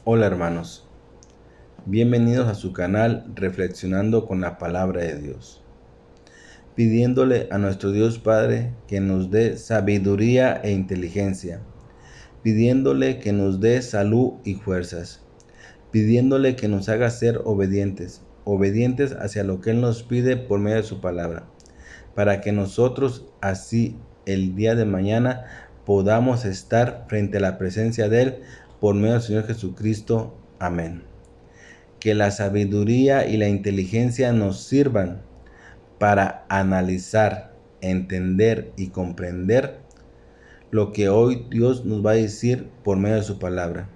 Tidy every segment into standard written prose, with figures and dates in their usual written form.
Hola hermanos, bienvenidos a su canal Reflexionando con la Palabra de Dios, pidiéndole a nuestro Dios Padre que nos dé sabiduría e inteligencia, pidiéndole que nos dé salud y fuerzas, pidiéndole que nos haga ser obedientes hacia lo que Él nos pide por medio de su palabra, para que nosotros así el día de mañana podamos estar frente a la presencia de Él por medio del Señor Jesucristo. Amén. Que la sabiduría y la inteligencia nos sirvan para analizar, entender y comprender lo que hoy Dios nos va a decir por medio de su palabra.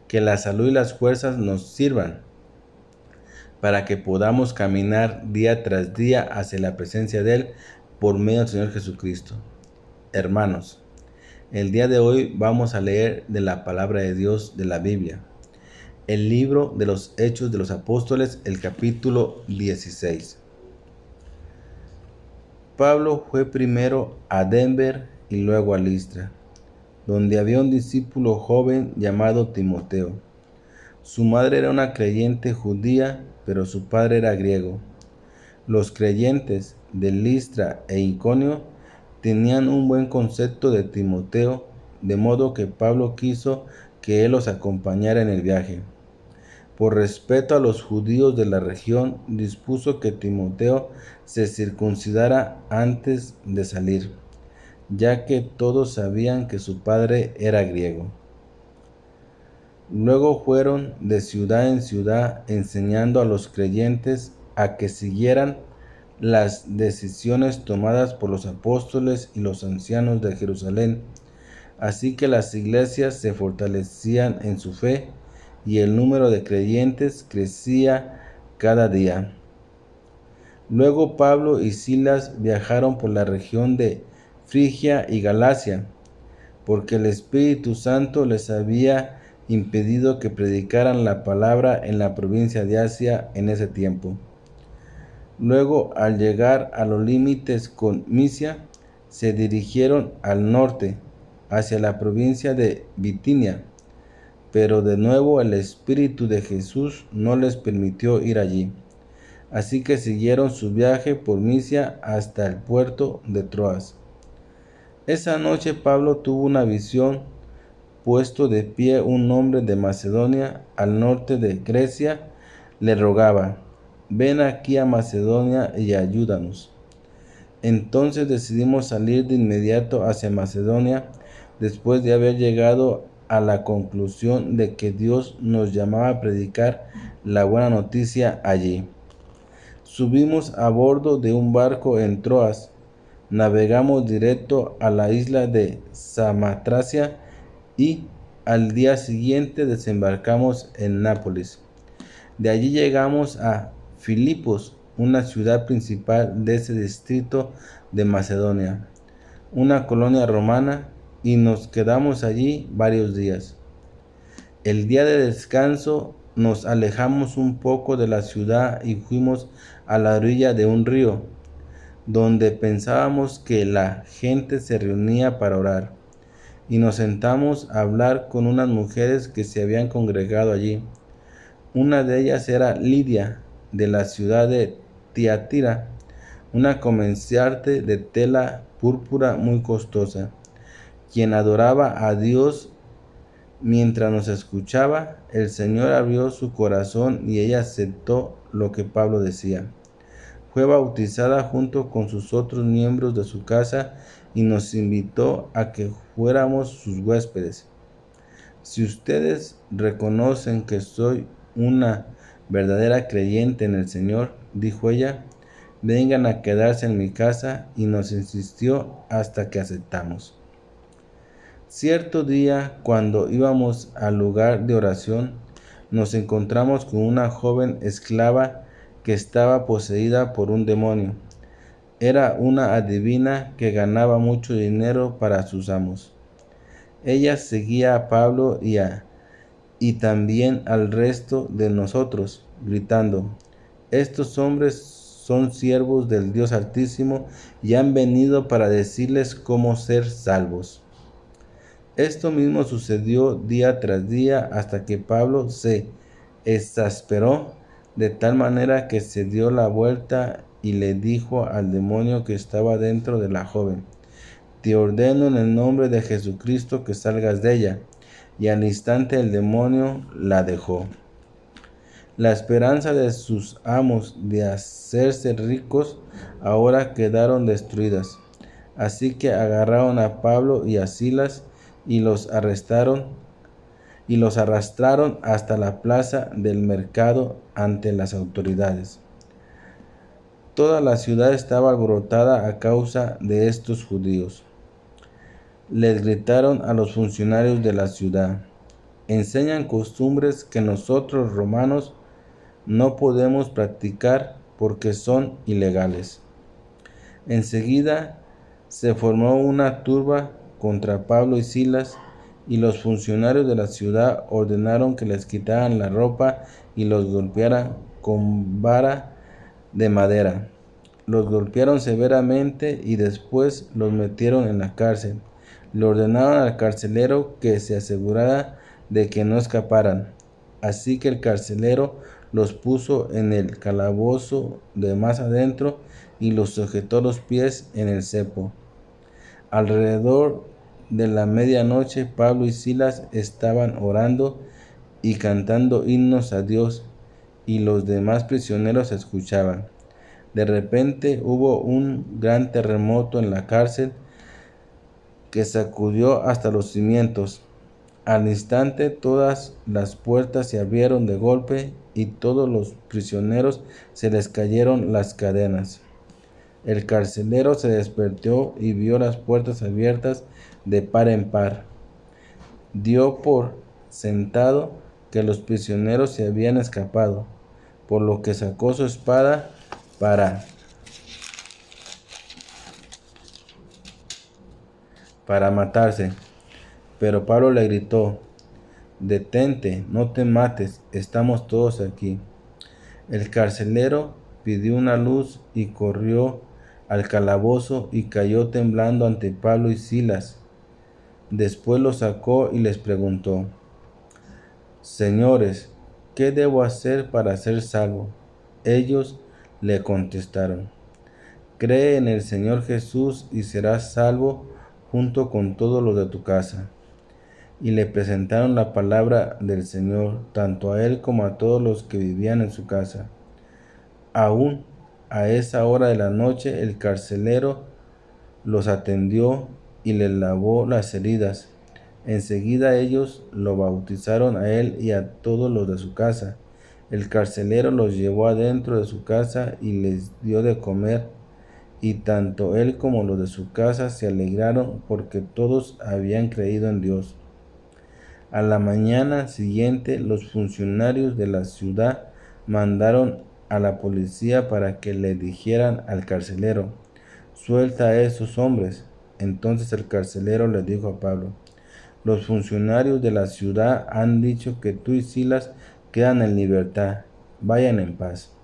Que la salud y las fuerzas nos sirvan para que podamos caminar día tras día hacia la presencia de Él por medio del Señor Jesucristo. Hermanos, el día de hoy vamos a leer de la palabra de Dios de la Biblia. El libro de los Hechos de los Apóstoles, el capítulo 16. Pablo fue primero a Denver y luego a Listra, donde había un discípulo joven llamado Timoteo. Su madre era una creyente judía, pero su padre era griego. Los creyentes de Listra e Iconio tenían un buen concepto de Timoteo, de modo que Pablo quiso que él los acompañara en el viaje. Por respeto a los judíos de la región, dispuso que Timoteo se circuncidara antes de salir, ya que todos sabían que su padre era griego. Luego fueron de ciudad en ciudad enseñando a los creyentes a que siguieran las decisiones tomadas por los apóstoles y los ancianos de Jerusalén. Así que las iglesias se fortalecían en su fe y el número de creyentes crecía cada día. Luego Pablo y Silas viajaron por la región de Frigia y Galacia, porque el Espíritu Santo les había impedido que predicaran la palabra en la provincia de Asia en ese tiempo. Luego, al llegar a los límites con Misia, se dirigieron al norte, hacia la provincia de Bitinia, pero de nuevo el Espíritu de Jesús no les permitió ir allí. Así que siguieron su viaje por Misia hasta el puerto de Troas. Esa noche Pablo tuvo una visión. Puesto de pie un hombre de Macedonia, al norte de Grecia, le rogaba: ven aquí a Macedonia y ayúdanos. Entonces decidimos salir de inmediato hacia Macedonia, después de haber llegado a la conclusión de que Dios nos llamaba a predicar la buena noticia allí. Subimos a bordo de un barco en Troas, navegamos directo a la isla de Samotracia y al día siguiente desembarcamos en Nápoles. De allí llegamos a Filipos, una ciudad principal de ese distrito de Macedonia, una colonia romana, y nos quedamos allí varios días. El día de descanso nos alejamos un poco de la ciudad y fuimos a la orilla de un río, donde pensábamos que la gente se reunía para orar, y nos sentamos a hablar con unas mujeres que se habían congregado allí. Una de ellas era Lidia, de la ciudad de Tiatira, una comerciante de tela púrpura muy costosa, quien adoraba a Dios. Mientras nos escuchaba, el Señor abrió su corazón y ella aceptó lo que Pablo decía. Fue bautizada junto con sus otros miembros de su casa y nos invitó a que fuéramos sus huéspedes. Si ustedes reconocen que soy una verdadera creyente en el Señor, dijo ella, vengan a quedarse en mi casa, y nos insistió hasta que aceptamos. Cierto día, cuando íbamos al lugar de oración, nos encontramos con una joven esclava que estaba poseída por un demonio. Era una adivina que ganaba mucho dinero para sus amos. Ella seguía a Pablo y también al resto de nosotros, gritando: estos hombres son siervos del Dios Altísimo y han venido para decirles cómo ser salvos. Esto mismo sucedió día tras día hasta que Pablo se exasperó de tal manera que se dio la vuelta y le dijo al demonio que estaba dentro de la joven: Te ordeno en el nombre de Jesucristo que salgas de ella. Y al instante el demonio la dejó. La esperanza de sus amos de hacerse ricos ahora quedaron destruidas. Así que agarraron a Pablo y a Silas y los arrastraron hasta la plaza del mercado ante las autoridades. Toda la ciudad estaba alborotada a causa de estos judíos. Les gritaron a los funcionarios de la ciudad: enseñan costumbres que nosotros romanos no podemos practicar porque son ilegales. Enseguida se formó una turba contra Pablo y Silas, y los funcionarios de la ciudad ordenaron que les quitaran la ropa y los golpearan con vara de madera. Los golpearon severamente y después los metieron en la cárcel. Le ordenaron al carcelero que se asegurara de que no escaparan. Así que el carcelero los puso en el calabozo de más adentro y los sujetó los pies en el cepo. Alrededor de la medianoche, Pablo y Silas estaban orando y cantando himnos a Dios, y los demás prisioneros escuchaban. De repente hubo un gran terremoto en la cárcel que sacudió hasta los cimientos. Al instante todas las puertas se abrieron de golpe y todos los prisioneros se les cayeron las cadenas. El carcelero se despertó y vio las puertas abiertas de par en par. Dio por sentado que los prisioneros se habían escapado, por lo que sacó su espada para matarse. Pero Pablo le gritó: Detente, no te mates, estamos todos aquí. El carcelero pidió una luz y corrió al calabozo y cayó temblando ante Pablo y Silas. Después los sacó y les preguntó: Señores, ¿qué debo hacer para ser salvo? Ellos le contestaron: Cree en el Señor Jesús y serás salvo junto con todos los de tu casa. Y le presentaron la palabra del Señor, tanto a él como a todos los que vivían en su casa. Aún a esa hora de la noche el carcelero los atendió y les lavó las heridas. Enseguida ellos lo bautizaron a él y a todos los de su casa. El carcelero los llevó adentro de su casa y les dio de comer, y tanto él como los de su casa se alegraron porque todos habían creído en Dios. A la mañana siguiente, los funcionarios de la ciudad mandaron a la policía para que le dijeran al carcelero: Suelta a esos hombres. Entonces el carcelero le dijo a Pablo: Los funcionarios de la ciudad han dicho que tú y Silas quedan en libertad. Vayan en paz.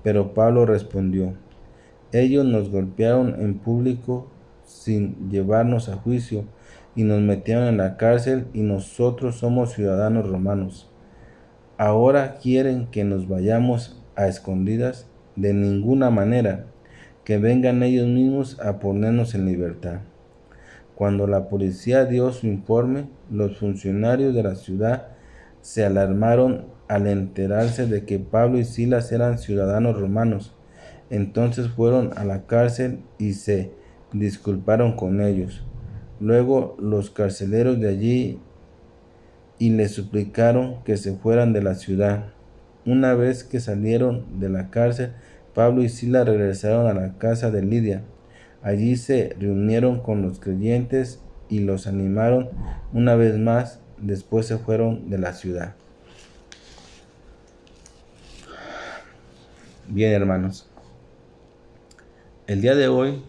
Pero Pablo respondió: Ellos nos golpearon en público sin llevarnos a juicio y nos metieron en la cárcel, y nosotros somos ciudadanos romanos. Ahora quieren que nos vayamos a escondidas. De ninguna manera. Que vengan ellos mismos a ponernos en libertad. Cuando la policía dio su informe, los funcionarios de la ciudad se alarmaron al enterarse de que Pablo y Silas eran ciudadanos romanos. Entonces fueron a la cárcel y se disculparon con ellos. Luego los carceleros de allí y les suplicaron que se fueran de la ciudad. Una vez que salieron de la cárcel, Pablo y Silas regresaron a la casa de Lidia. Allí se reunieron con los creyentes y los animaron una vez más. Después se fueron de la ciudad. Bien, hermanos, el día de hoy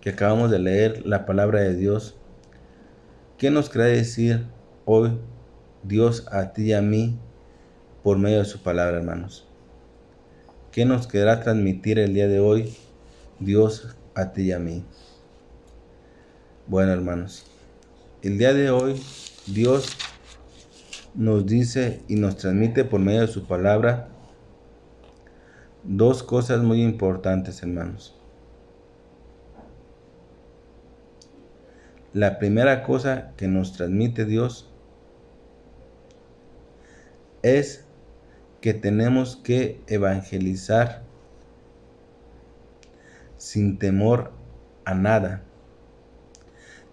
que acabamos de leer la palabra de Dios, ¿qué nos quiere decir hoy Dios a ti y a mí por medio de su palabra, hermanos? ¿Qué nos querrá transmitir el día de hoy Dios a ti y a mí? Bueno, hermanos, el día de hoy Dios nos dice y nos transmite por medio de su palabra dos cosas muy importantes, hermanos. La primera cosa que nos transmite Dios es que tenemos que evangelizar sin temor a nada,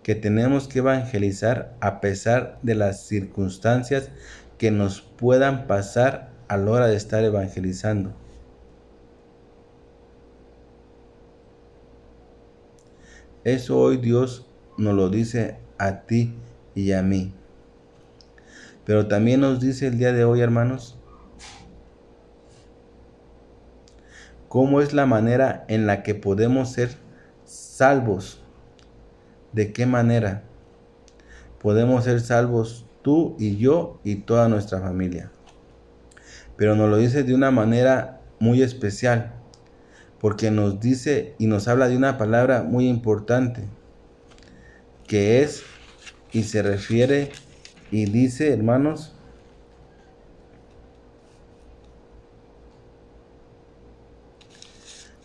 que tenemos que evangelizar a pesar de las circunstancias que nos puedan pasar a la hora de estar evangelizando. Eso hoy Dios nos lo dice a ti y a mí. Pero también nos dice el día de hoy, hermanos, cómo es la manera en la que podemos ser salvos. ¿De qué manera podemos ser salvos tú y yo y toda nuestra familia? Pero nos lo dice de una manera muy especial, porque nos dice y nos habla de una palabra muy importante, que es y se refiere y dice, hermanos,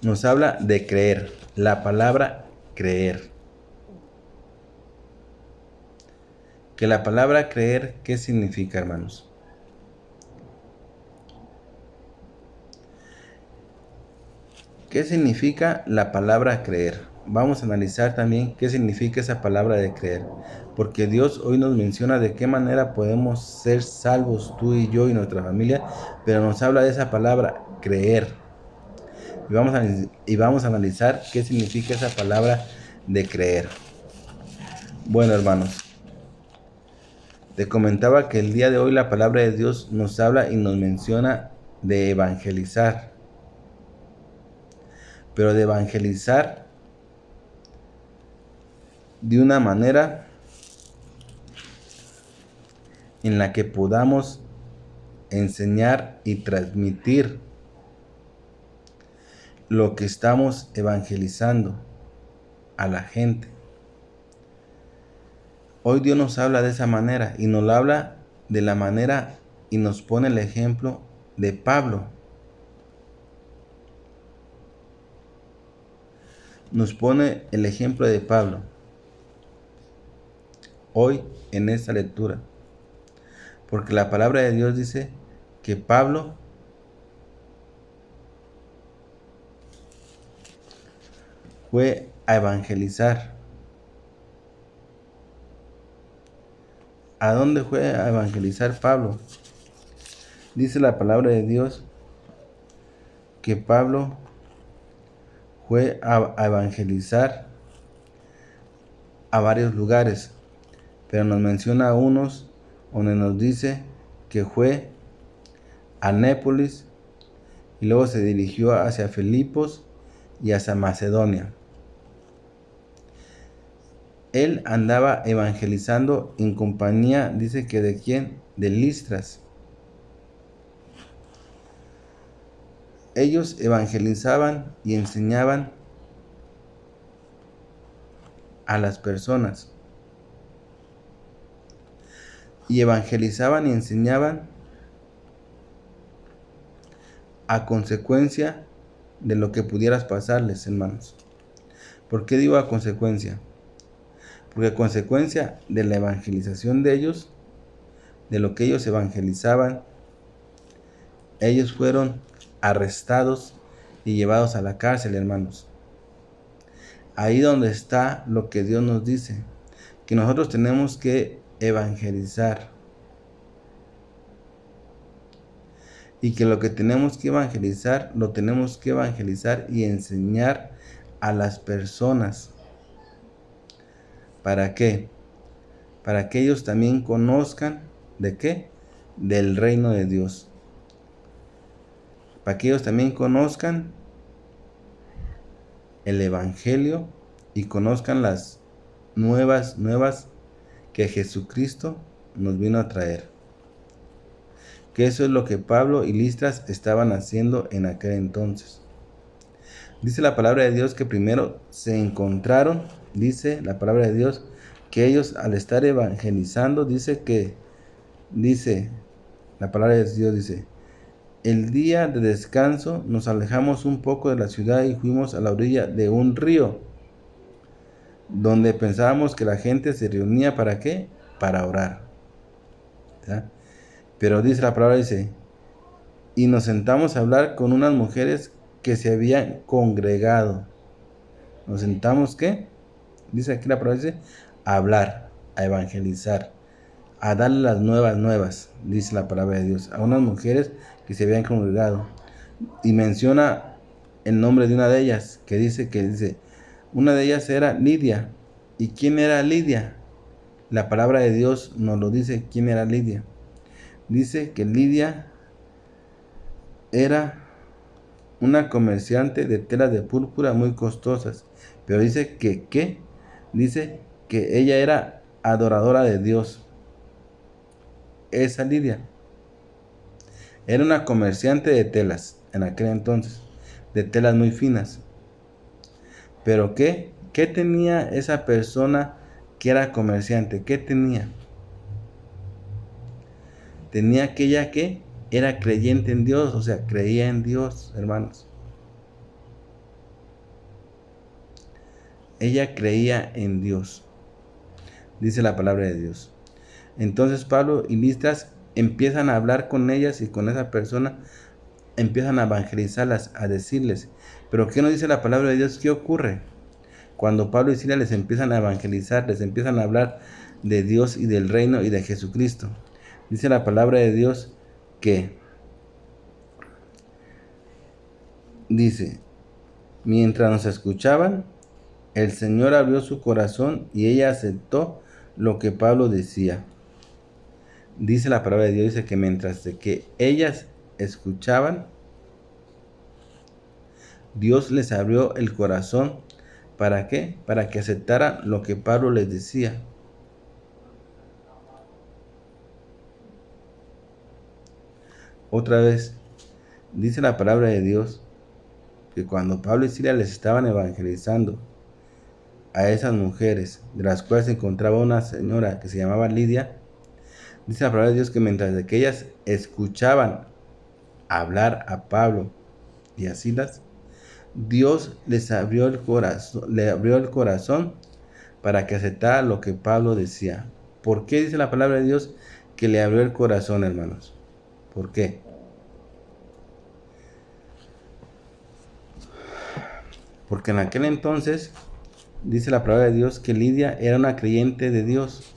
nos habla de creer, la palabra creer. Que la palabra creer, ¿qué significa, hermanos? ¿Qué significa la palabra creer? Vamos a analizar también qué significa esa palabra de creer, porque Dios hoy nos menciona de qué manera podemos ser salvos tú y yo y nuestra familia, pero nos habla de esa palabra creer. Y vamos a analizar qué significa esa palabra de creer. Bueno, hermanos, te comentaba que el día de hoy la palabra de Dios nos habla y nos menciona de evangelizar. Pero de evangelizar de una manera en la que podamos enseñar y transmitir lo que estamos evangelizando a la gente. Hoy Dios nos habla de esa manera y nos habla de la manera y nos pone el ejemplo de Pablo. Nos pone el ejemplo de Pablo hoy en esta lectura. Porque la palabra de Dios dice que Pablo fue a evangelizar. ¿A dónde fue a evangelizar Pablo? Dice la palabra de Dios que Pablo fue a evangelizar a varios lugares, pero nos menciona unos donde nos dice que fue a Népolis y luego se dirigió hacia Filipos y hacia Macedonia. Él andaba evangelizando en compañía, dice que de quién, de Listras. Ellos evangelizaban y enseñaban a las personas. Y evangelizaban y enseñaban a consecuencia de lo que pudieras pasarles, hermanos. ¿Por qué digo a consecuencia? Porque a consecuencia de la evangelización de ellos, de lo que ellos evangelizaban, ellos fueron arrestados y llevados a la cárcel, hermanos. Ahí donde está lo que Dios nos dice, que nosotros tenemos que evangelizar. Y que lo que tenemos que evangelizar, lo tenemos que evangelizar y enseñar a las personas. ¿Para qué? Para que ellos también conozcan ¿de qué? Del reino de Dios. Para que ellos también conozcan el evangelio y conozcan las nuevas que Jesucristo nos vino a traer. Que eso es lo que Pablo y Listras estaban haciendo en aquel entonces. Dice la palabra de Dios que primero se encontraron, dice la palabra de Dios, que ellos al estar evangelizando, dice, la palabra de Dios dice, el día de descanso nos alejamos un poco de la ciudad y fuimos a la orilla de un río, donde pensábamos que la gente se reunía ¿para qué? Para orar. ¿Ya? Pero dice la palabra, dice, y nos sentamos a hablar con unas mujeres que se habían congregado. Nos sentamos, ¿qué? Dice aquí la palabra, dice, a hablar, a evangelizar, a darle las nuevas, dice la palabra de Dios, a unas mujeres que se habían congregado. Y menciona el nombre de una de ellas, que dice, una de ellas era Lidia. ¿Y quién era Lidia? La palabra de Dios nos lo dice, quién era Lidia. Dice que Lidia era una comerciante de telas de púrpura muy costosas, pero dice dice que ella era adoradora de Dios. Esa Lidia era una comerciante de telas en aquel entonces, de telas muy finas. Pero ¿qué tenía esa persona que era comerciante? ¿Qué tenía? Tenía que ella que era creyente en Dios, o sea, creía en Dios, hermanos. Ella creía en Dios, dice la palabra de Dios. Entonces Pablo y Listas empiezan a hablar con ellas y con esa persona empiezan a evangelizarlas, a decirles. Pero ¿qué nos dice la palabra de Dios? ¿Qué ocurre? Cuando Pablo y Silas les empiezan a evangelizar, les empiezan a hablar de Dios y del reino y de Jesucristo. Dice la palabra de Dios que dice, mientras nos escuchaban, el Señor abrió su corazón y ella aceptó lo que Pablo decía. Dice la palabra de Dios, dice que mientras que ellas escuchaban, Dios les abrió el corazón. ¿Para qué? Para que aceptaran lo que Pablo les decía. Otra vez, dice la palabra de Dios que cuando Pablo y Silas les estaban evangelizando a esas mujeres, de las cuales se encontraba una señora que se llamaba Lidia, dice la palabra de Dios que mientras que ellas escuchaban hablar a Pablo y a Silas, Dios les abrió el corazón, le abrió el corazón para que aceptara lo que Pablo decía. ¿Por qué dice la palabra de Dios que le abrió el corazón, hermanos? ¿Por qué? Porque en aquel entonces dice la palabra de Dios que Lidia era una creyente de Dios.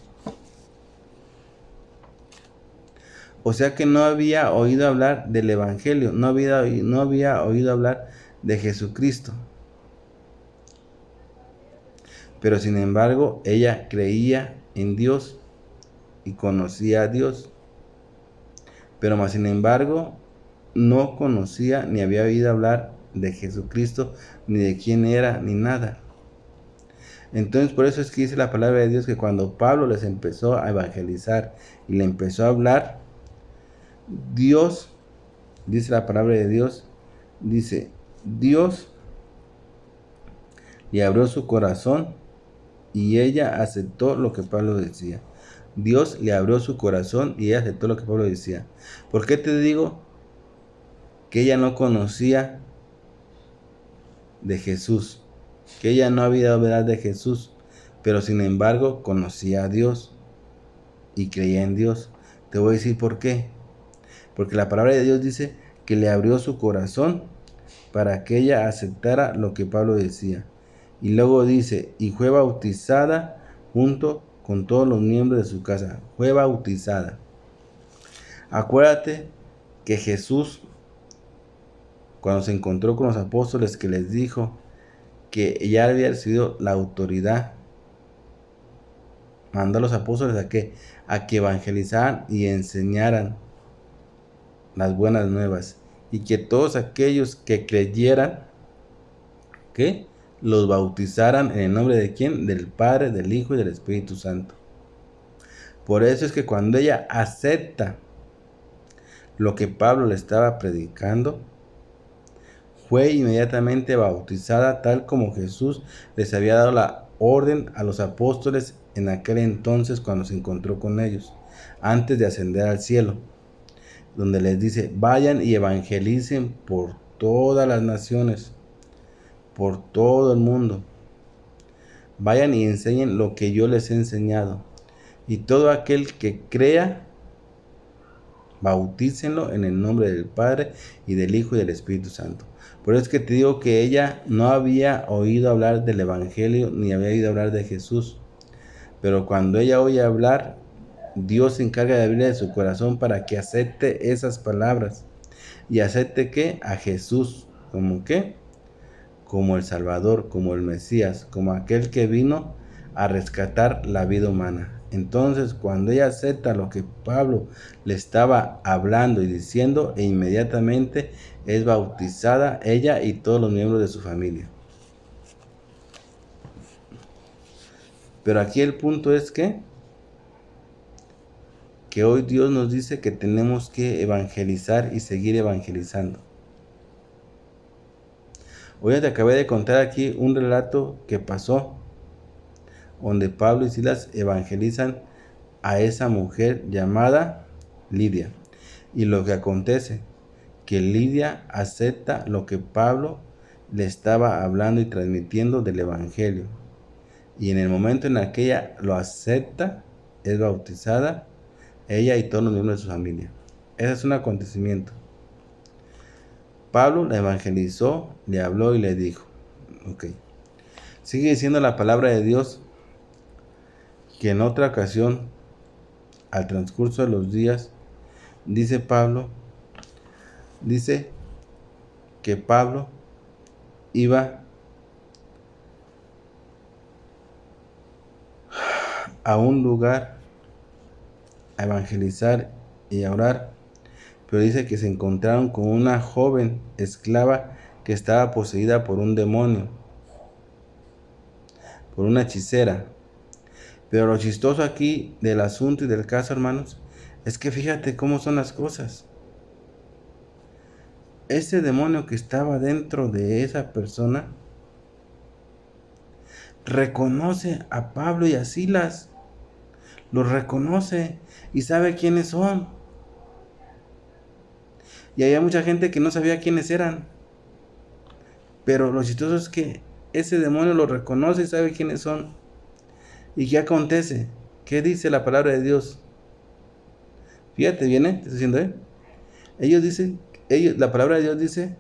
O sea que no había oído hablar del Evangelio, no había oído hablar de Jesucristo. Pero sin embargo, ella creía en Dios y conocía a Dios. Pero más sin embargo, no conocía ni había oído hablar de Jesucristo, ni de quién era, ni nada. Entonces por eso es que dice la palabra de Dios que cuando Pablo les empezó a evangelizar y le empezó a hablar, Dios, dice la palabra de Dios, dice, Dios le abrió su corazón y ella aceptó lo que Pablo decía. Dios le abrió su corazón y ella aceptó lo que Pablo decía. ¿Por qué te digo que ella no conocía de Jesús? Que ella no había oído hablar de Jesús, pero sin embargo conocía a Dios y creía en Dios. Te voy a decir por qué. Porque la palabra de Dios dice que le abrió su corazón para que ella aceptara lo que Pablo decía. Y luego dice, y fue bautizada junto con todos los miembros de su casa. Fue bautizada. Acuérdate que Jesús, cuando se encontró con los apóstoles, que les dijo que ya había recibido la autoridad, mandó a los apóstoles a que evangelizaran y enseñaran las buenas nuevas, y que todos aquellos que creyeran, que los bautizaran en el nombre de quién, del Padre, del Hijo y del Espíritu Santo. Por eso es que cuando ella acepta lo que Pablo le estaba predicando, fue inmediatamente bautizada, tal como Jesús les había dado la orden a los apóstoles en aquel entonces cuando se encontró con ellos, antes de ascender al cielo, donde les dice: vayan y evangelicen por todas las naciones, por todo el mundo. Vayan y enseñen lo que yo les he enseñado. Y todo aquel que crea, bautícenlo en el nombre del Padre y del Hijo y del Espíritu Santo. Por eso es que te digo que ella no había oído hablar del Evangelio ni había oído hablar de Jesús. Pero cuando ella oye hablar, Dios se encarga de abrirle su corazón para que acepte esas palabras. ¿Y acepte qué? A Jesús. ¿Cómo qué? Como el Salvador, como el Mesías, como aquel que vino a rescatar la vida humana. Entonces, cuando ella acepta lo que Pablo le estaba hablando y diciendo, e inmediatamente es bautizada ella y todos los miembros de su familia. Pero aquí el punto es que hoy Dios nos dice que tenemos que evangelizar y seguir evangelizando. Hoy te acabé de contar aquí un relato que pasó, donde Pablo y Silas evangelizan a esa mujer llamada Lidia. Y lo que acontece, que Lidia acepta lo que Pablo le estaba hablando y transmitiendo del evangelio. Y en el momento en el que ella lo acepta, es bautizada, ella y todos los miembros de su familia. Ese es un acontecimiento. Pablo la evangelizó, le habló y le dijo. Ok. Sigue diciendo la palabra de Dios que en otra ocasión, al transcurso de los días, dice que Pablo iba a un lugar a evangelizar y a orar, pero dice que se encontraron con una joven esclava que estaba poseída por un demonio, por una hechicera. Pero lo chistoso aquí del asunto y del caso, hermanos, es que fíjate cómo son las cosas. Ese demonio que estaba dentro de esa persona reconoce a Pablo y a Silas. Los reconoce y sabe quiénes son. Y había mucha gente que no sabía quiénes eran. Pero lo chistoso es que ese demonio los reconoce y sabe quiénes son. ¿Y qué acontece? ¿Qué dice la palabra de Dios? Fíjate bien, te estoy diciendo, la palabra de Dios dice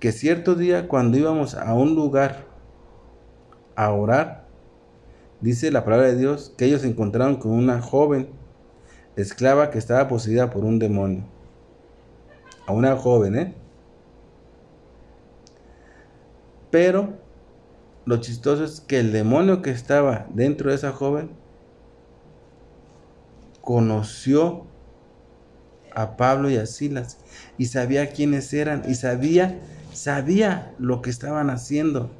que cierto día cuando íbamos a un lugar a orar, dice la palabra de Dios que ellos se encontraron con una joven esclava que estaba poseída por un demonio. A una joven, Pero lo chistoso es que el demonio que estaba dentro de esa joven conoció a Pablo y a Silas y sabía quiénes eran y sabía lo que estaban haciendo.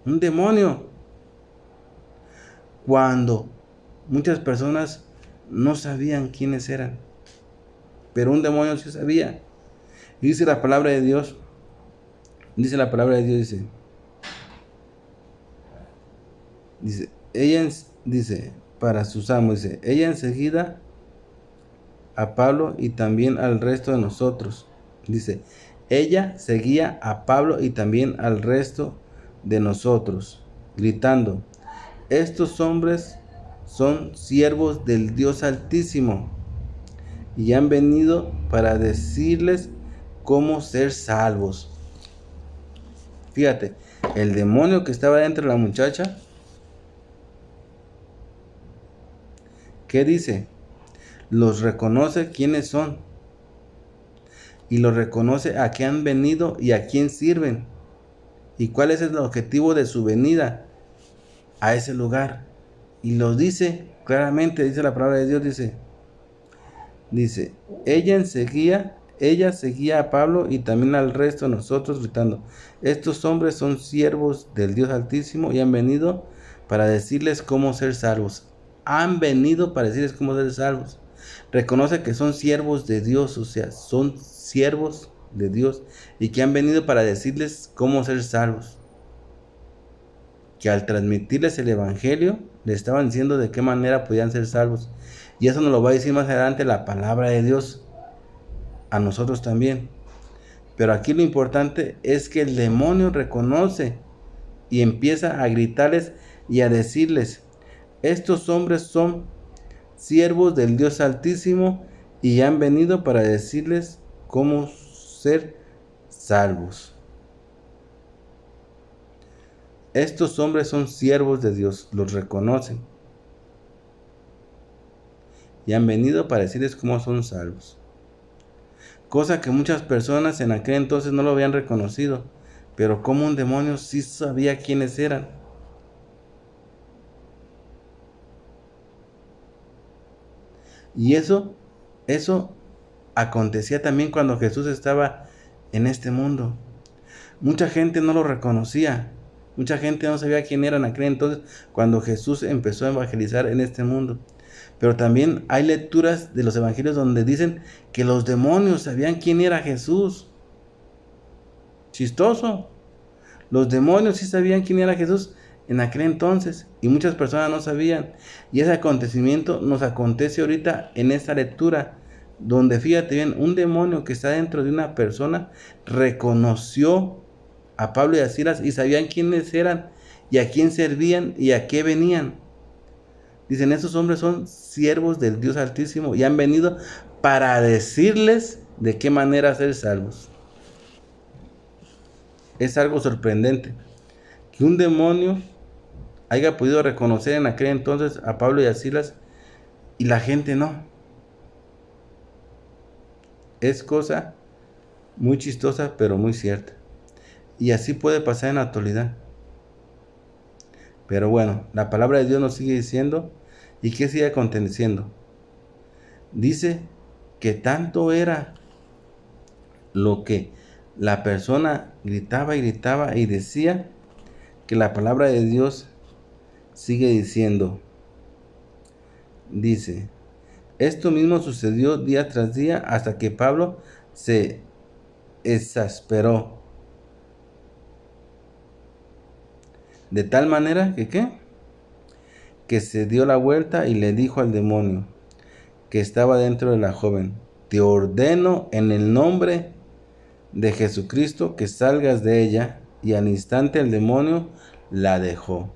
Un demonio. Cuando muchas personas no sabían quiénes eran, pero un demonio sí sabía. Y dice la palabra de Dios, para sus amos, ella enseguida a Pablo y también al resto de nosotros. Dice, ella seguía a Pablo y también al resto de nosotros, gritando: estos hombres son siervos del Dios Altísimo y han venido para decirles cómo ser salvos. Fíjate, el demonio que estaba dentro de la muchacha, ¿qué dice? Los reconoce quiénes son y los reconoce a qué han venido y a quién sirven y cuál es el objetivo de su venida a ese lugar. Y lo dice claramente, dice la palabra de Dios, dice, ella seguía a Pablo y también al resto de nosotros gritando: estos hombres son siervos del Dios Altísimo y han venido para decirles cómo ser salvos. Han venido para decirles cómo ser salvos. Reconoce que son siervos de Dios, o sea, son siervos de Dios y que han venido para decirles cómo ser salvos. que al transmitirles el Evangelio, le estaban diciendo de qué manera podían ser salvos. Y eso nos lo va a decir más adelante la palabra de Dios a nosotros también. Pero aquí lo importante es que el demonio reconoce y empieza a gritarles y a decirles: estos hombres son siervos del Dios Altísimo y han venido para decirles cómo ser salvos. Estos hombres son siervos de Dios, los reconocen y han venido para decirles cómo son salvos. Cosa que muchas personas en aquel entonces no lo habían reconocido, pero como un demonio sí sabía quiénes eran. Y eso acontecía también cuando Jesús estaba en este mundo. Mucha gente no lo reconocía. Mucha gente no sabía quién era en aquel entonces cuando Jesús empezó a evangelizar en este mundo. Pero también hay lecturas de los evangelios donde dicen que los demonios sabían quién era Jesús. Chistoso. Los demonios sí sabían quién era Jesús en aquel entonces y muchas personas no sabían. Y ese acontecimiento nos acontece ahorita en esta lectura, donde fíjate bien, un demonio que está dentro de una persona reconoció a Pablo y a Silas y sabían quiénes eran y a quién servían y a qué venían. Dicen, esos hombres son siervos del Dios Altísimo y han venido para decirles de qué manera ser salvos. Es algo sorprendente que un demonio haya podido reconocer en aquel entonces a Pablo y a Silas y la gente no. Es cosa muy chistosa, pero muy cierta. Y así puede pasar en la actualidad. Pero bueno, la palabra de Dios nos sigue diciendo, ¿y qué sigue aconteciendo? Dice que tanto era lo que la persona gritaba y gritaba y decía, que la palabra de Dios sigue diciendo, dice, esto mismo sucedió día tras día hasta que Pablo se exasperó. De tal manera que, ¿qué? Que se dio la vuelta y le dijo al demonio que estaba dentro de la joven, te ordeno en el nombre de Jesucristo que salgas de ella. Y al instante el demonio la dejó.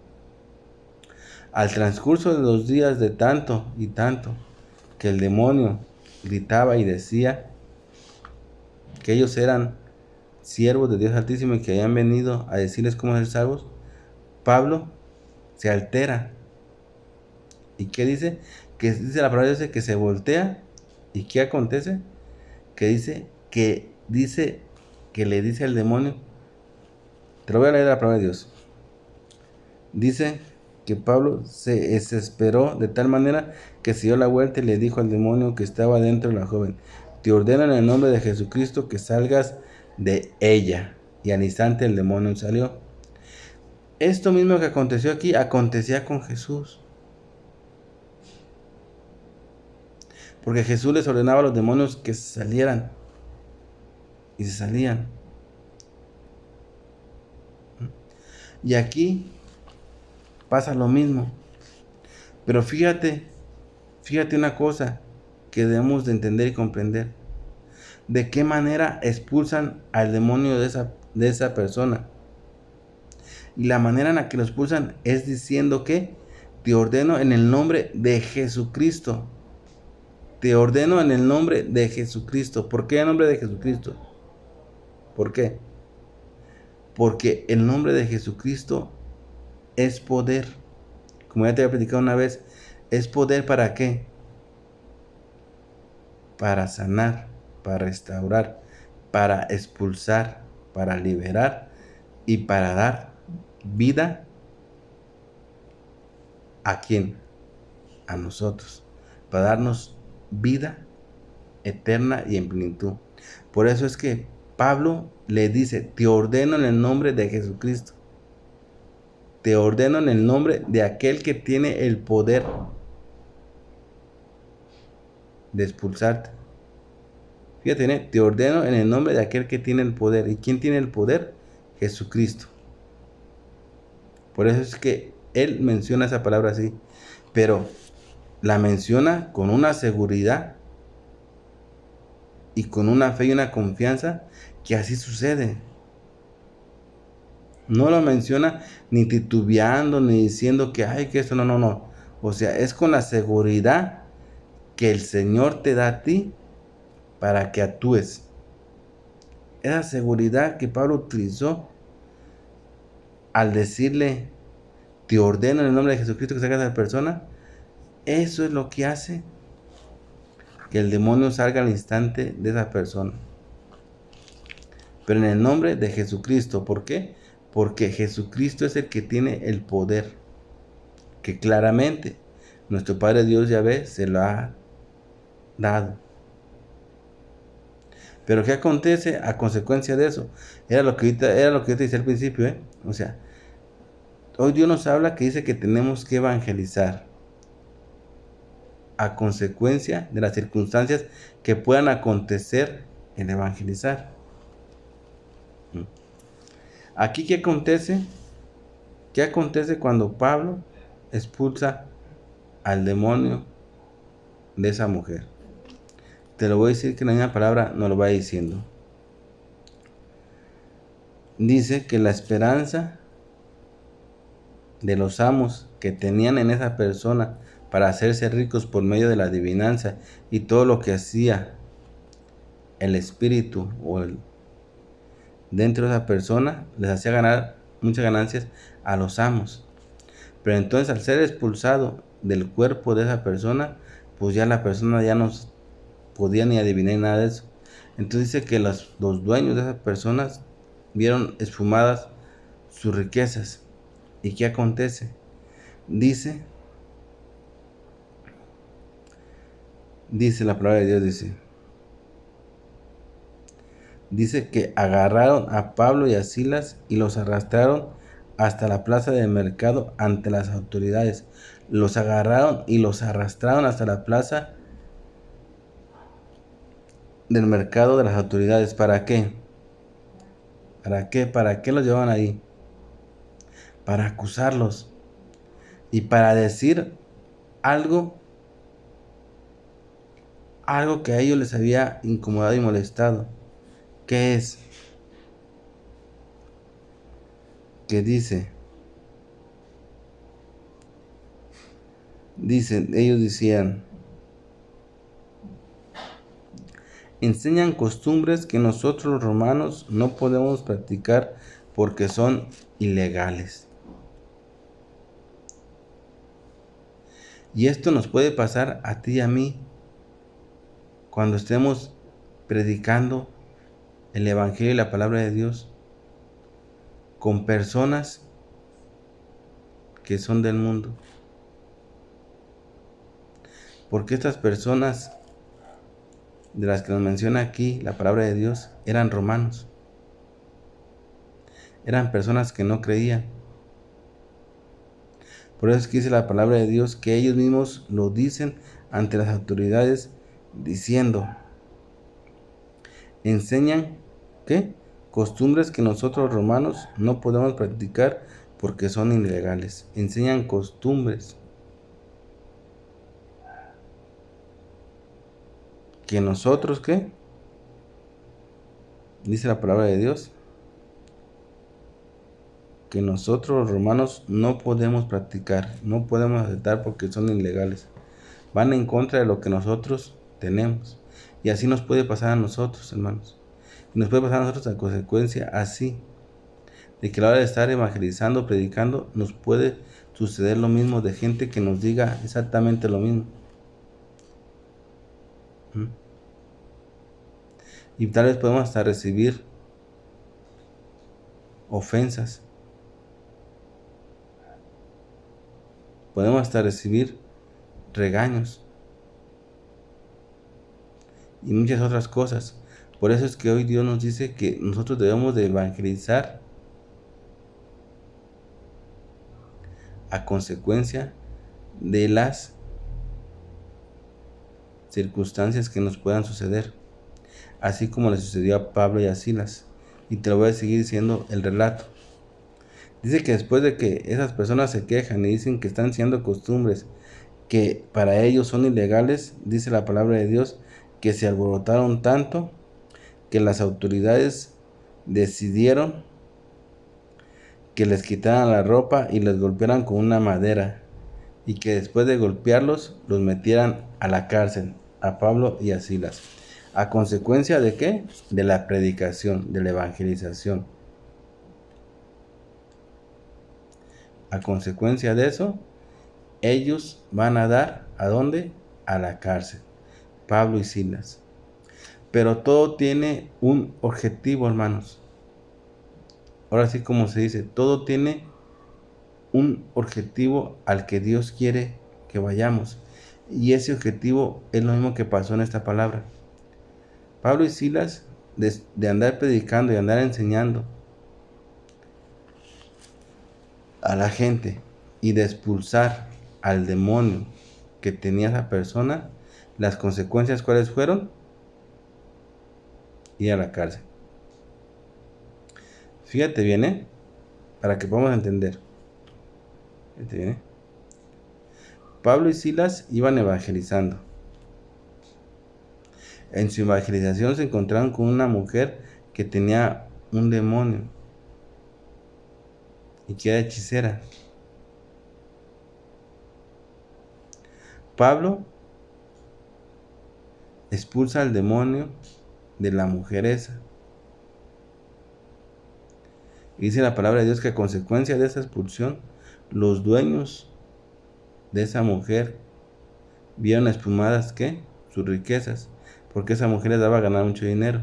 Al transcurso de los días de tanto y tanto que el demonio gritaba y decía que ellos eran siervos de Dios Altísimo y que habían venido a decirles cómo ser salvos, Pablo se altera. ¿Y qué dice? Que dice la palabra de Dios que se voltea. ¿Y qué acontece? Que dice que le dice al demonio, te lo voy a leer la palabra de Dios. Dice que Pablo se desesperó de tal manera que se dio la vuelta y le dijo al demonio que estaba dentro de la joven, te ordeno en el nombre de Jesucristo que salgas de ella. Y al instante el demonio salió. Esto mismo que aconteció aquí, acontecía con Jesús. Porque Jesús les ordenaba a los demonios que salieran. Y se salían. Y aquí pasa lo mismo. Pero fíjate una cosa que debemos de entender y comprender. ¿De qué manera expulsan al demonio de esa persona? Y la manera en la que lo expulsan es diciendo que te ordeno en el nombre de Jesucristo. Te ordeno en el nombre de Jesucristo. ¿Por qué el nombre de Jesucristo? ¿Por qué? Porque el nombre de Jesucristo es poder. Como ya te había platicado una vez, ¿es poder para qué? Para sanar, para restaurar, para expulsar, para liberar y para dar vida. ¿A quién? A nosotros. Para darnos vida eterna y en plenitud. Por eso es que Pablo le dice, te ordeno en el nombre de Jesucristo. Te ordeno en el nombre de aquel que tiene el poder de expulsarte. Fíjate, ¿eh? Te ordeno en el nombre de aquel que tiene el poder. ¿Y quién tiene el poder? Jesucristo. Por eso es que él menciona esa palabra así, pero la menciona con una seguridad y con una fe y una confianza que así sucede. No lo menciona ni titubeando, ni diciendo que, ay, que esto, no, no, no. O sea, es con la seguridad que el Señor te da a ti para que actúes. Esa seguridad que Pablo utilizó al decirle, te ordeno en el nombre de Jesucristo que saques a la persona, eso es lo que hace que el demonio salga al instante de esa persona. Pero en el nombre de Jesucristo. ¿Por qué? Porque Jesucristo es el que tiene el poder, que claramente nuestro Padre Dios Yahvé se lo ha dado. Pero ¿qué acontece a consecuencia de eso? Era lo que yo te decía al principio, ¿eh? O sea, hoy Dios nos habla que dice que tenemos que evangelizar a consecuencia de las circunstancias que puedan acontecer en evangelizar. Aquí, ¿qué acontece? ¿Qué acontece cuando Pablo expulsa al demonio de esa mujer? Te lo voy a decir que la misma palabra nos lo va diciendo. Dice que la esperanza de los amos que tenían en esa persona para hacerse ricos por medio de la adivinanza y todo lo que hacía el espíritu dentro de esa persona les hacía ganar muchas ganancias a los amos. Pero entonces, al ser expulsado del cuerpo de esa persona, pues ya la persona ya no podía ni adivinar nada de eso. Entonces dice que los dueños de esas personas vieron esfumadas sus riquezas. ¿Y qué acontece? Dice la palabra de Dios, dice que agarraron a Pablo y a Silas y los arrastraron hasta la plaza del mercado ante las autoridades. Los agarraron y los arrastraron hasta la plaza del mercado de las autoridades. ¿Para qué? ¿Para qué? ¿Para qué los llevaban ahí? Para acusarlos y para decir algo que a ellos les había incomodado y molestado. ¿Qué es? Que ellos decían, enseñan costumbres que nosotros los romanos no podemos practicar porque son ilegales. Y esto nos puede pasar a ti y a mí cuando estemos predicando el Evangelio y la palabra de Dios con personas que son del mundo. Porque estas personas de las que nos menciona aquí la palabra de Dios eran romanos. Eran personas que no creían. Por eso es que dice la palabra de Dios que ellos mismos lo dicen ante las autoridades diciendo, enseñan, ¿qué? Costumbres que nosotros romanos no podemos practicar porque son ilegales. Enseñan costumbres que nosotros, ¿qué? Dice la palabra de Dios que nosotros los romanos no podemos practicar, no podemos aceptar porque son ilegales. Van en contra de lo que nosotros tenemos. Y así nos puede pasar a nosotros, hermanos. Y nos puede pasar a nosotros a consecuencia así. De que a la hora de estar evangelizando, predicando, nos puede suceder lo mismo de gente que nos diga exactamente lo mismo. Y tal vez podemos hasta recibir ofensas. Podemos hasta recibir regaños. Y muchas otras cosas. Por eso es que hoy Dios nos dice que nosotros debemos de evangelizar a consecuencia de las circunstancias que nos puedan suceder, así como le sucedió a Pablo y a Silas. Y te lo voy a seguir diciendo el relato. Dice que después de que esas personas se quejan y dicen que están siendo costumbres que para ellos son ilegales, dice la palabra de Dios que se alborotaron tanto que las autoridades decidieron que les quitaran la ropa y les golpearan con una madera, y que después de golpearlos los metieran a la cárcel, a Pablo y a Silas. ¿A consecuencia de qué? De la predicación, de la evangelización. A consecuencia de eso, ellos van a dar, ¿a dónde? A la cárcel, Pablo y Silas. Pero todo tiene un objetivo, hermanos. Ahora sí, como se dice, todo tiene un objetivo al que Dios quiere que vayamos. Y ese objetivo es lo mismo que pasó en esta palabra. Pablo y Silas, de andar predicando y andar enseñando a la gente y de expulsar al demonio que tenía esa persona, las consecuencias ¿cuáles fueron? Ir a la cárcel. Fíjate bien, para que podamos entender. Fíjate bien, Pablo y Silas iban evangelizando. En su evangelización se encontraron con una mujer que tenía un demonio y que era hechicera. Pablo expulsa al demonio de la mujer esa. Y dice la palabra de Dios que a consecuencia de esa expulsión, los dueños de esa mujer vieron espumadas, ¿qué? Sus riquezas, porque esa mujer les daba a ganar mucho dinero.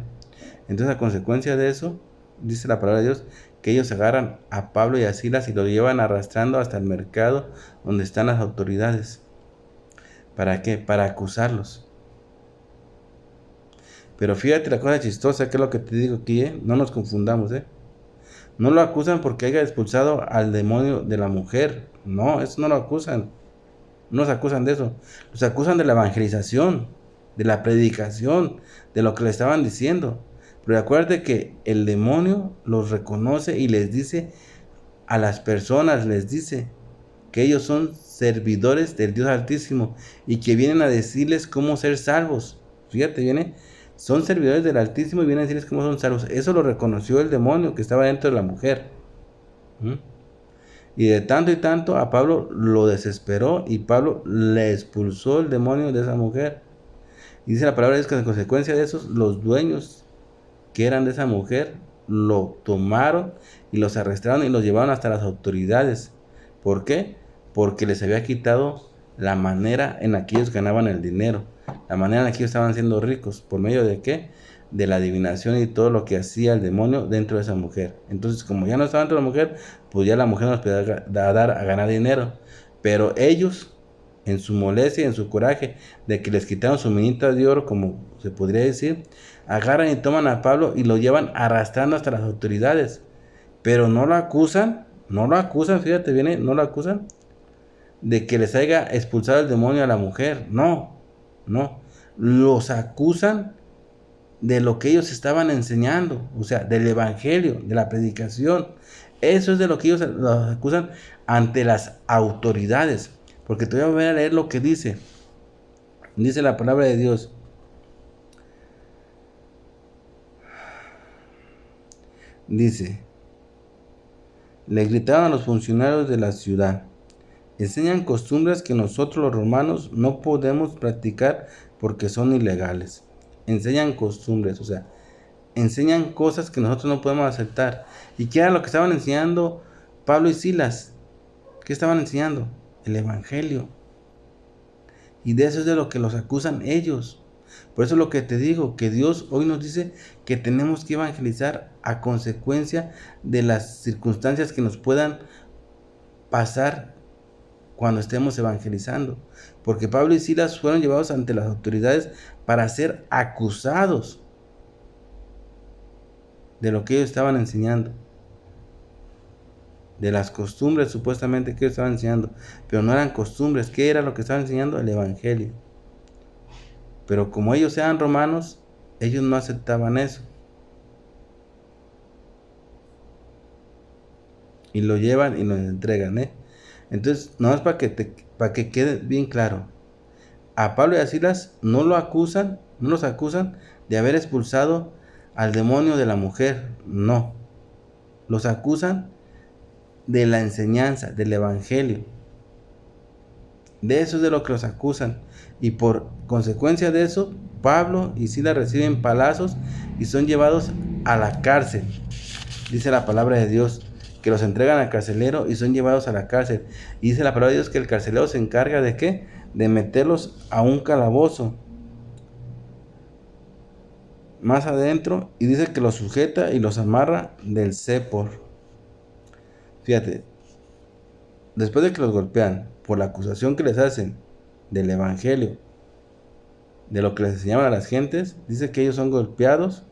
Entonces a consecuencia de eso, dice la palabra de Dios, que ellos agarran a Pablo y a Silas y lo llevan arrastrando hasta el mercado donde están las autoridades. ¿Para qué? Para acusarlos. Pero fíjate la cosa chistosa, que es lo que te digo aquí, no nos confundamos, no lo acusan porque haya expulsado al demonio de la mujer. No, eso no lo acusan. No nos acusan de eso. Los acusan de la evangelización, de la predicación, de lo que le estaban diciendo. Pero acuérdate que el demonio los reconoce y les dice a las personas, les dice que ellos son servidores del Dios Altísimo y que vienen a decirles cómo ser salvos. Fíjate, son servidores del Altísimo y vienen a decirles cómo son salvos. Eso lo reconoció el demonio que estaba dentro de la mujer. Y de tanto y tanto a Pablo lo desesperó y Pablo le expulsó el demonio de esa mujer. Y dice la palabra es que en consecuencia de eso, los dueños que eran de esa mujer lo tomaron y los arrestaron y los llevaron hasta las autoridades. ¿Por qué? Porque les había quitado la manera en la que ellos ganaban el dinero, la manera en la que ellos estaban siendo ricos. ¿Por medio de qué? De la adivinación y todo lo que hacía el demonio dentro de esa mujer. Entonces, como ya no estaba dentro de la mujer, pues ya la mujer nos podía dar a ganar dinero. Pero ellos, en su molestia y en su coraje de que les quitaron su minita de oro, como se podría decir, agarran y toman a Pablo y lo llevan arrastrando hasta las autoridades. Pero no lo acusan, fíjate bien, no lo acusan de que les haya expulsado el demonio a la mujer. No, los acusan de lo que ellos estaban enseñando, o sea, del evangelio, de la predicación. Eso es de lo que ellos los acusan ante las autoridades. Porque te voy a leer lo que dice. Dice la palabra de Dios. Dice, le gritaron a los funcionarios de la ciudad: enseñan costumbres que nosotros los romanos no podemos practicar porque son ilegales. Enseñan costumbres, o sea, enseñan cosas que nosotros no podemos aceptar. ¿Y qué era lo que estaban enseñando Pablo y Silas? ¿Qué estaban enseñando? El evangelio. Y de eso es de lo que los acusan ellos. Por eso es lo que te digo, que Dios hoy nos dice que tenemos que evangelizar a consecuencia de las circunstancias que nos puedan pasar cuando estemos evangelizando. Porque Pablo y Silas fueron llevados ante las autoridades para ser acusados de lo que ellos estaban enseñando, de las costumbres supuestamente que ellos estaban enseñando, pero no eran costumbres. ¿Qué era lo que estaban enseñando? El evangelio. Pero como ellos eran romanos, ellos no aceptaban eso. y lo llevan y lo entregan, ¿eh? Entonces, nomás para que quede bien claro, a Pablo y a Silas no los acusan de haber expulsado al demonio de la mujer, no. Los acusan de la enseñanza, del evangelio. De eso es de lo que los acusan. Y por consecuencia de eso, Pablo y Silas reciben palazos y son llevados a la cárcel. Dice la palabra de Dios que los entregan al carcelero y son llevados a la cárcel. Y dice la palabra de Dios que el carcelero se encarga de ¿qué? De meterlos a un calabozo más adentro, y dice que los sujeta y los amarra del cepor. Fíjate, después de que los golpean por la acusación que les hacen del evangelio, de lo que les enseñaban a las gentes, dice que ellos son golpeados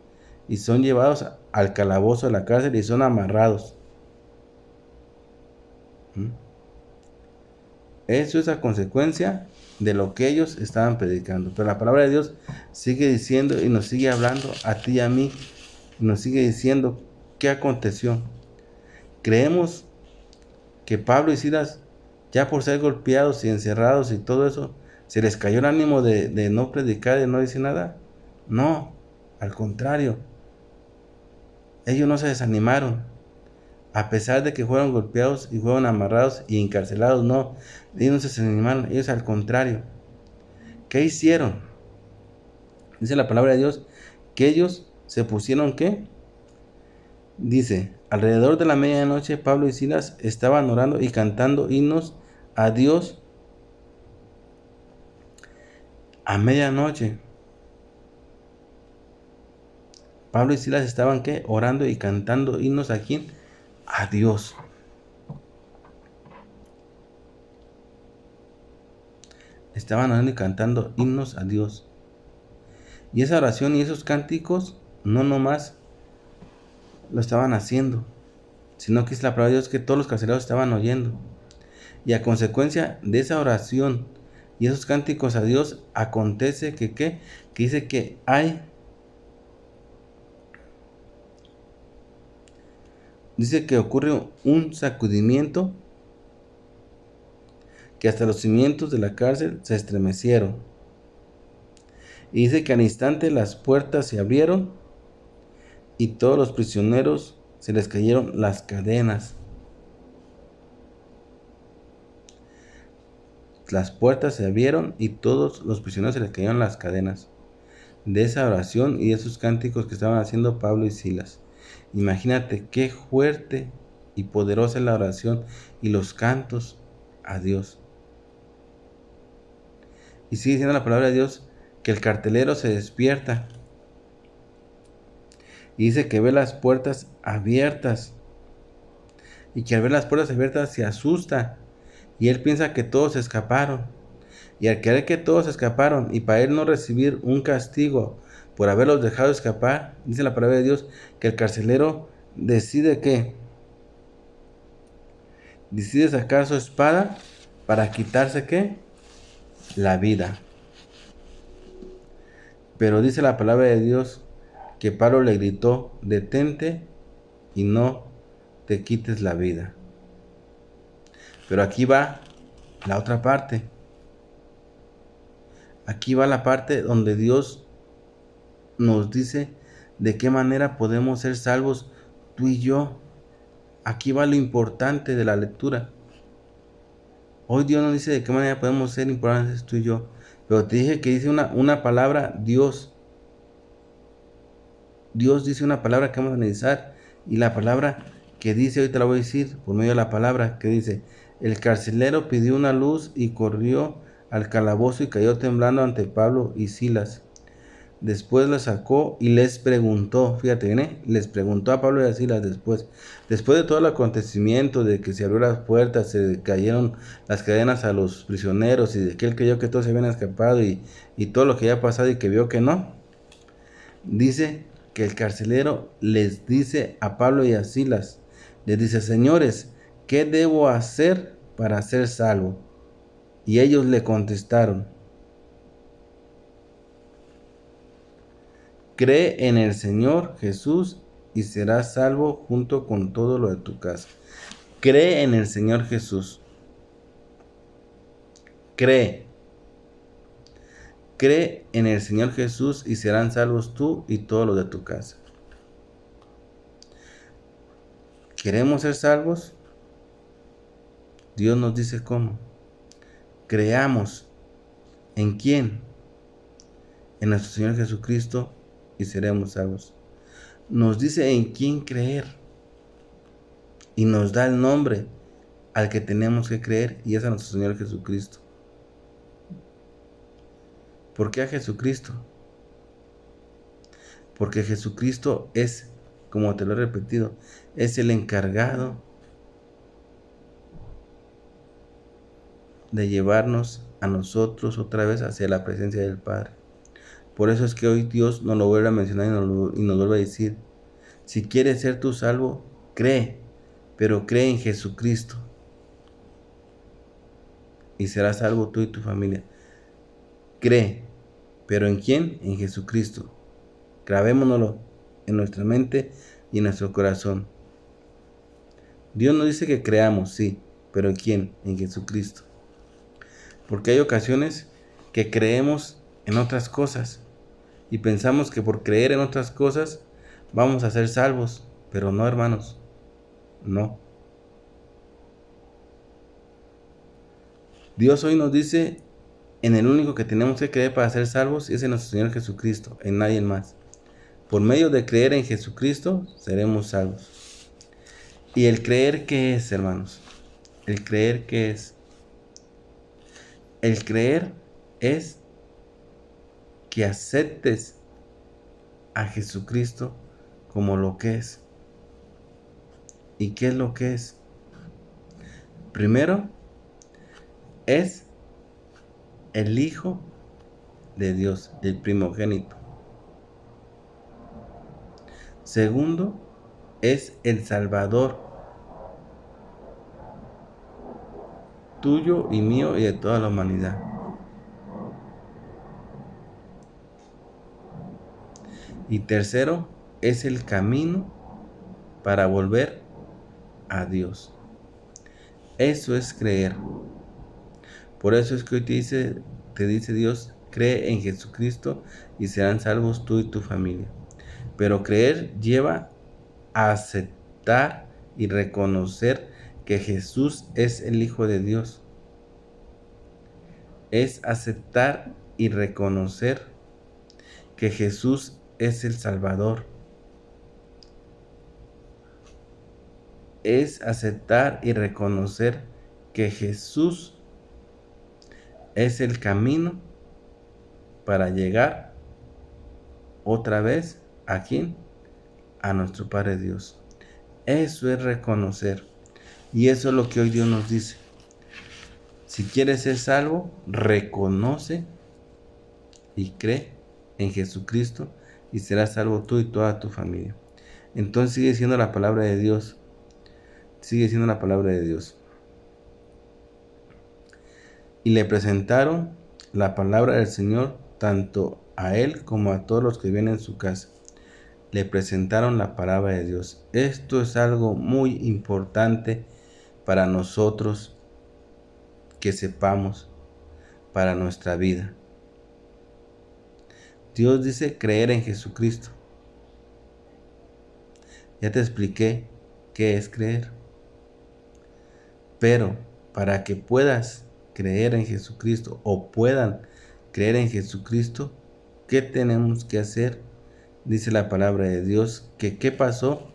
y son llevados al calabozo de la cárcel y son amarrados. Eso es a consecuencia de lo que ellos estaban predicando. Pero la palabra de Dios sigue diciendo y nos sigue hablando a ti y a mí. Y nos sigue diciendo qué aconteció. Creemos que Pablo y Silas, ya por ser golpeados y encerrados y todo eso, se les cayó el ánimo de no predicar, de no decir nada. No, al contrario. Ellos no se desanimaron. A pesar de que fueron golpeados y fueron amarrados y encarcelados, no. Ellos no se desanimaron, ellos al contrario. ¿Qué hicieron? Dice la palabra de Dios que ellos se pusieron ¿qué? Dice, alrededor de la medianoche Pablo y Silas estaban orando y cantando himnos a Dios a medianoche. Pablo y Silas estaban ¿qué? Orando y cantando himnos a quién? A Dios. Estaban orando y cantando himnos a Dios. Y esa oración y esos cánticos no nomás lo estaban haciendo, sino que es la palabra de Dios que todos los carceleros estaban oyendo. Y a consecuencia de esa oración y esos cánticos a Dios, acontece que ¿qué? Que dice que dice que ocurre un sacudimiento, que hasta los cimientos de la cárcel se estremecieron. Y dice que al instante las puertas se abrieron y todos los prisioneros se les cayeron las cadenas. Las puertas se abrieron y todos los prisioneros se les cayeron las cadenas. De esa oración y de esos cánticos que estaban haciendo Pablo y Silas. Imagínate qué fuerte y poderosa es la oración y los cantos a Dios. Y sigue diciendo la palabra de Dios que el carcelero se despierta y dice que ve las puertas abiertas, y que al ver las puertas abiertas se asusta y él piensa que todos escaparon. Y al creer que todos escaparon y para él no recibir un castigo por haberlos dejado escapar, dice la palabra de Dios que el carcelero decide ¿qué? Decide sacar su espada para quitarse ¿qué? La vida. Pero dice la palabra de Dios que Pablo le gritó, detente y no te quites la vida. Pero aquí va la otra parte. Aquí va la parte donde Dios nos dice de qué manera podemos ser salvos tú y yo. Aquí va lo importante de la lectura. Hoy Dios nos dice de qué manera podemos ser importantes tú y yo. Pero te dije que dice una palabra, Dios. Dios dice una palabra que vamos a analizar. Y la palabra que dice, hoy te la voy a decir por medio de la palabra que dice: el carcelero pidió una luz y corrió al calabozo y cayó temblando ante Pablo y Silas. Después la sacó y les preguntó, fíjate bien, les preguntó a Pablo y a Silas después de todo el acontecimiento, de que se abrió las puertas, se cayeron las cadenas a los prisioneros y de que él creyó que todos se habían escapado y todo lo que había pasado y que vio que no. Dice que el carcelero les dice a Pablo y a Silas, les dice: señores, ¿qué debo hacer para ser salvo? Y ellos le contestaron: cree en el Señor Jesús y serás salvo junto con todo lo de tu casa. Cree en el Señor Jesús. Cree. Cree en el Señor Jesús y serán salvos tú y todos los de tu casa. ¿Queremos ser salvos? Dios nos dice cómo. Creamos. ¿En quién? En nuestro Señor Jesucristo y seremos salvos. Nos dice en quién creer y nos da el nombre al que tenemos que creer y es a nuestro Señor Jesucristo. ¿Por qué a Jesucristo? Porque Jesucristo es, como te lo he repetido, es el encargado de llevarnos a nosotros otra vez hacia la presencia del Padre. Por eso es que hoy Dios nos lo vuelve a mencionar y nos vuelve a decir, si quieres ser tú salvo, cree, pero cree en Jesucristo y serás salvo tú y tu familia. Cree, pero ¿en quién? En Jesucristo. Grabémonoslo en nuestra mente y en nuestro corazón. Dios nos dice que creamos, sí, pero ¿en quién? En Jesucristo. Porque hay ocasiones que creemos en otras cosas y pensamos que por creer en otras cosas vamos a ser salvos, pero no, hermanos, no. Dios hoy nos dice en el único que tenemos que creer para ser salvos y es en nuestro Señor Jesucristo, en nadie más. Por medio de creer en Jesucristo seremos salvos. ¿Y el creer qué es, hermanos? ¿El creer qué es? El creer es que aceptes a Jesucristo como lo que es. ¿Y qué es lo que es? Primero, es el Hijo de Dios, el primogénito. Segundo, es el Salvador tuyo y mío y de toda la humanidad. Y tercero, es el camino para volver a Dios. Eso es creer. Por eso es que hoy te dice Dios, cree en Jesucristo y serán salvos tú y tu familia. Pero creer lleva a aceptar y reconocer que Jesús es el Hijo de Dios. Es aceptar y reconocer que Jesús es el Salvador. Es aceptar y reconocer que Jesús es el camino para llegar otra vez ¿a quién? A nuestro Padre Dios. Eso es reconocer. Y eso es lo que hoy Dios nos dice. Si quieres ser salvo, reconoce y cree en Jesucristo y serás salvo tú y toda tu familia. Entonces sigue siendo la palabra de Dios. Sigue siendo la palabra de Dios. Y le presentaron la palabra del Señor tanto a él como a todos los que vienen en su casa. Le presentaron la palabra de Dios. Esto es algo muy importante para nosotros que sepamos para nuestra vida. Dios dice creer en Jesucristo. Ya te expliqué qué es creer. Pero para que puedas creer en Jesucristo o puedan creer en Jesucristo, ¿qué tenemos que hacer? Dice la palabra de Dios que ¿qué pasó?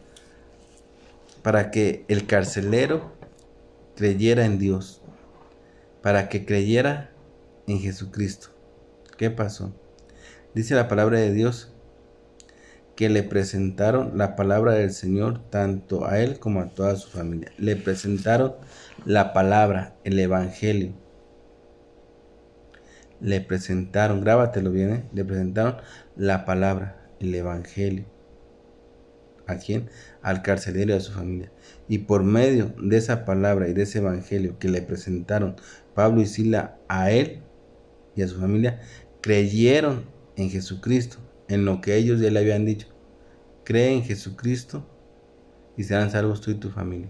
Para que el carcelero creyera en Dios, para que creyera en Jesucristo. ¿Qué pasó? Dice la palabra de Dios que le presentaron la palabra del Señor tanto a él como a toda su familia. Le presentaron la palabra, el evangelio. Le presentaron, grábatelo bien, le presentaron la palabra, el evangelio. ¿A quién? Al carcelero y a su familia. Y por medio de esa palabra y de ese evangelio que le presentaron Pablo y Sila a él y a su familia, creyeron en Jesucristo, en lo que ellos ya le habían dicho. Cree en Jesucristo y serán salvos tú y tu familia.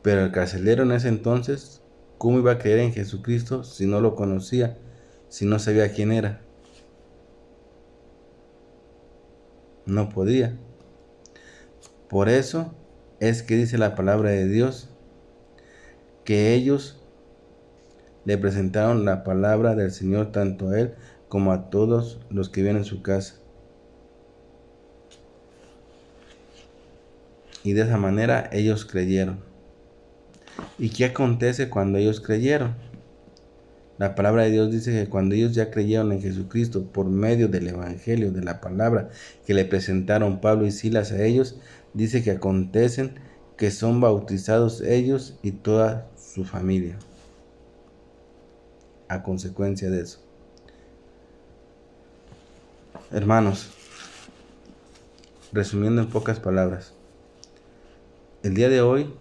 Pero el carcelero en ese entonces, ¿cómo iba a creer en Jesucristo si no lo conocía, si no sabía quién era? No podía. Por eso es que dice la palabra de Dios que ellos le presentaron la palabra del Señor tanto a él como a todos los que vivían en su casa. Y de esa manera ellos creyeron. ¿Y qué acontece cuando ellos creyeron? La palabra de Dios dice que cuando ellos ya creyeron en Jesucristo por medio del Evangelio, de la palabra que le presentaron Pablo y Silas a ellos, dice que acontecen que son bautizados ellos y toda su familia. A consecuencia de eso. Hermanos, resumiendo en pocas palabras, el día de hoy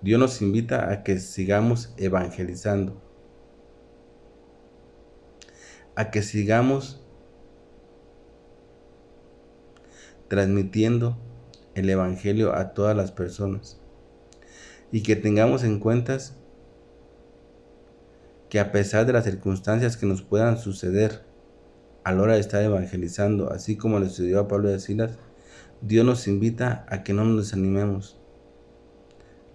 Dios nos invita a que sigamos evangelizando, a que sigamos transmitiendo el Evangelio a todas las personas y que tengamos en cuenta que a pesar de las circunstancias que nos puedan suceder a la hora de estar evangelizando, así como le sucedió a Pablo y a Silas, Dios nos invita a que no nos desanimemos,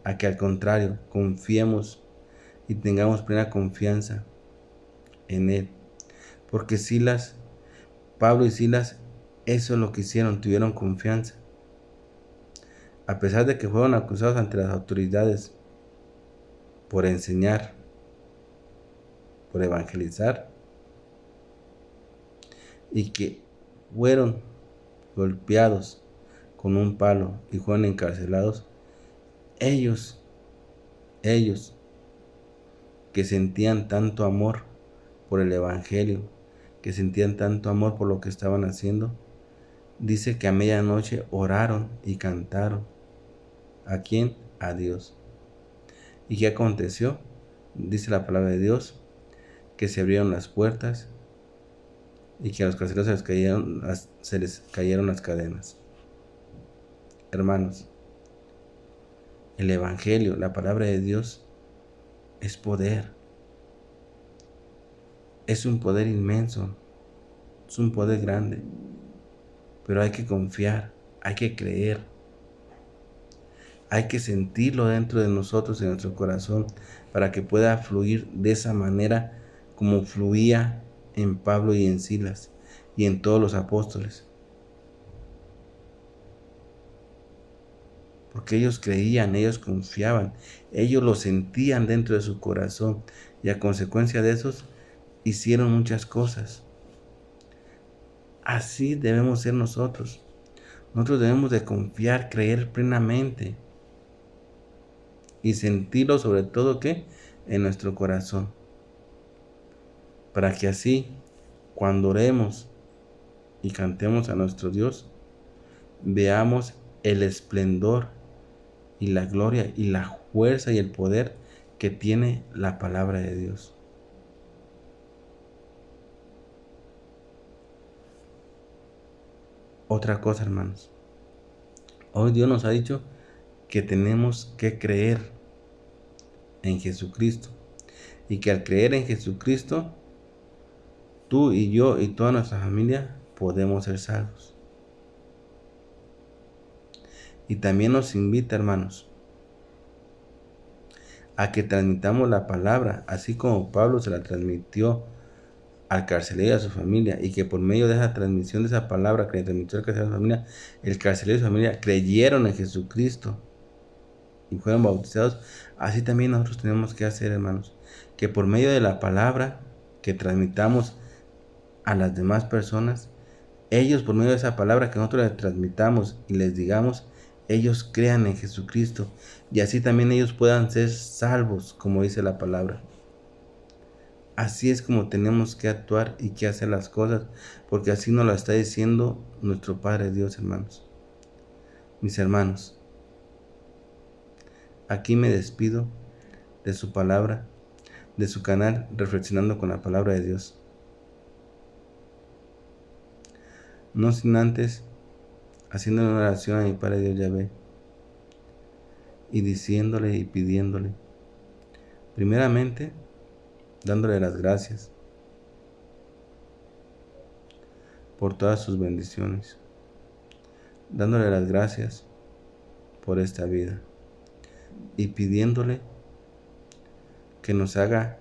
a que al contrario confiemos y tengamos plena confianza en Él. Porque Pablo y Silas, eso es lo que hicieron, tuvieron confianza. A pesar de que fueron acusados ante las autoridades por enseñar, por evangelizar, y que fueron golpeados con un palo y fueron encarcelados, ellos que sentían tanto amor por el Evangelio, que sentían tanto amor por lo que estaban haciendo, dice que a medianoche oraron y cantaron. ¿A quién? A Dios. ¿Y qué aconteció? Dice la palabra de Dios, que se abrieron las puertas y que a los carceleros se les cayeron las cadenas. Hermanos, el Evangelio, la palabra de Dios, es poder. Es un poder inmenso, es un poder grande, pero hay que confiar, hay que creer, hay que sentirlo dentro de nosotros, en nuestro corazón, para que pueda fluir de esa manera como fluía en Pablo y en Silas y en todos los apóstoles. Porque ellos creían, ellos confiaban, ellos lo sentían dentro de su corazón y a consecuencia de eso hicieron muchas cosas. Así debemos ser nosotros. Nosotros debemos de confiar, creer plenamente y sentirlo sobre todo que en nuestro corazón. Para que así, cuando oremos y cantemos a nuestro Dios, veamos el esplendor y la gloria y la fuerza y el poder que tiene la palabra de Dios. Otra cosa, hermanos. Hoy Dios nos ha dicho que tenemos que creer en Jesucristo y que al creer en Jesucristo, tú y yo y toda nuestra familia podemos ser salvos. Y también nos invita, hermanos, a que transmitamos la palabra, así como Pablo se la transmitió al carcelero y a su familia, y que por medio de esa transmisión de esa palabra que le transmitió al carcelero y a su familia, el carcelero y su familia creyeron en Jesucristo y fueron bautizados. Así también nosotros tenemos que hacer, hermanos, que por medio de la palabra que transmitamos a las demás personas, ellos por medio de esa palabra que nosotros les transmitamos y les digamos, ellos crean en Jesucristo y así también ellos puedan ser salvos, como dice la palabra. Así es como tenemos que actuar y que hacer las cosas, porque así nos lo está diciendo nuestro Padre Dios, hermanos. Mis hermanos, aquí me despido de su palabra, de su canal Reflexionando con la Palabra de Dios. No sin antes haciendo una oración a mi Padre Dios Yahvé, y diciéndole y pidiéndole. Primeramente, dándole las gracias por todas sus bendiciones, dándole las gracias por esta vida y pidiéndole que nos haga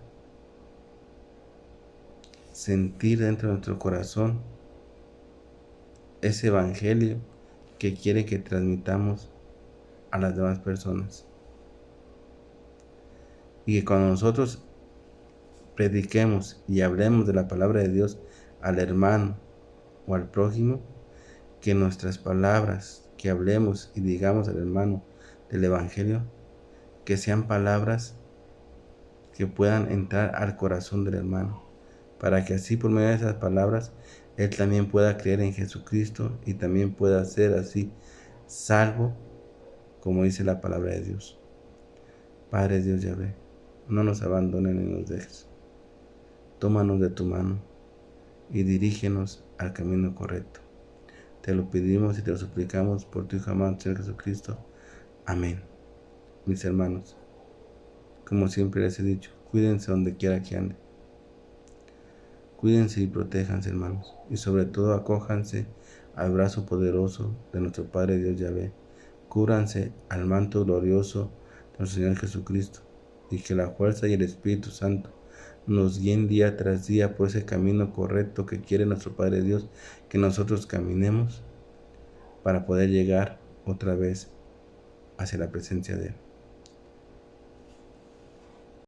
sentir dentro de nuestro corazón ese evangelio que quiere que transmitamos a las demás personas. Y que cuando nosotros prediquemos y hablemos de la palabra de Dios al hermano o al prójimo, que nuestras palabras que hablemos y digamos al hermano del evangelio, que sean palabras que puedan entrar al corazón del hermano, para que así por medio de esas palabras él también pueda creer en Jesucristo y también pueda ser así salvo, como dice la palabra de Dios. Padre Dios Yahvé, no nos abandones ni nos dejes. Tómanos de tu mano y dirígenos al camino correcto. Te lo pedimos y te lo suplicamos por tu Hijo amado, Señor Jesucristo. Amén. Mis hermanos, como siempre les he dicho, cuídense donde quiera que anden. Cuídense y protéjanse, hermanos, y sobre todo acójanse al brazo poderoso de nuestro Padre Dios Yahvé. Cúbranse al manto glorioso de nuestro Señor Jesucristo, y que la fuerza y el Espíritu Santo nos guíen día tras día por ese camino correcto que quiere nuestro Padre Dios que nosotros caminemos para poder llegar otra vez hacia la presencia de Él.